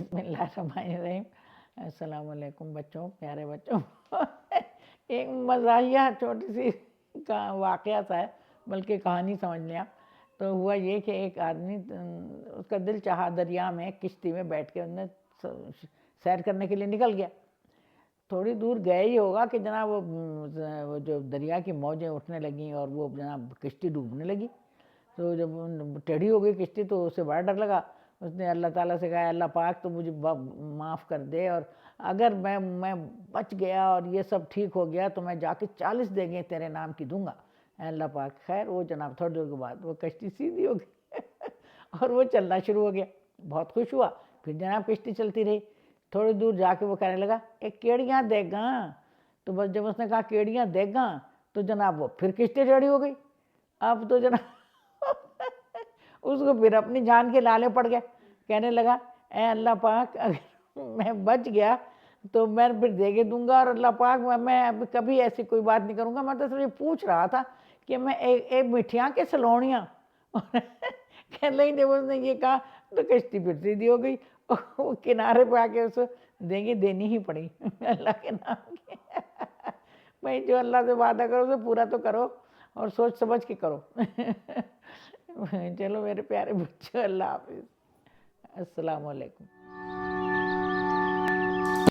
بسم اللہ الرحمن الرحیم۔ السلام علیکم بچوں، پیارے بچوں۔ ایک مزاحیہ چھوٹی سی واقعہ تھا، بلکہ کہانی سمجھ لیں آپ۔ تو ہوا یہ کہ ایک آدمی، اس کا دل چاہا دریا میں کشتی میں بیٹھ کے سیر کرنے کے لیے نکل گیا۔ تھوڑی دور گئے ہی ہوگا کہ جناب وہ جو دریا کی موجیں اٹھنے لگیں اور وہ جناب کشتی ڈوبنے لگی۔ تو جب ٹیڑھی ہو گئی کشتی تو اسے بڑا ڈر لگا۔ اس نے اللہ تعالیٰ سے کہا، اللہ پاک تو مجھے معاف کر دے، اور اگر میں بچ گیا اور یہ سب ٹھیک ہو گیا تو میں جا کے 40 دیگیں تیرے نام کی دوں گا، اے اللہ پاک۔ خیر وہ جناب تھوڑی دیر کے بعد وہ کشتی سیدھی ہو گئی اور وہ چلنا شروع ہو گیا۔ بہت خوش ہوا، پھر جناب کشتی چلتی رہی۔ تھوڑی دور جا کے وہ کہنے لگا، ایک کیڑیاں دیکھ گاں۔ تو بس جب اس نے کہا کیڑیاں دیکھ گاں تو جناب وہ پھر کشتی ٹیڑھی ہو گئی۔ اب تو جناب اس کو پھر اپنی جان کے لالے پڑ گئے۔ کہنے لگا، اے اللہ پاک، اگر میں بچ گیا تو میں پھر دیگے دوں گا، اور اللہ پاک میں اب کبھی ایسی کوئی بات نہیں کروں گا۔ میں تو صرف یہ پوچھ رہا تھا کہ میں ایک مٹھیاں کے سلونیاں۔ کہنے لگی جب اس نے یہ کہا تو کشتی پھر سیدھی ہو گئی، وہ کنارے پہ آ کے اسے دیگیں دینی ہی پڑی اللہ کے نام کی۔ بھائی جو اللہ سے وعدہ کرو اسے پورا تو کرو، اور سوچ سمجھ کے کرو۔ چلو میرے پیارے بچوں، اللہ حافظ، السلام علیکم۔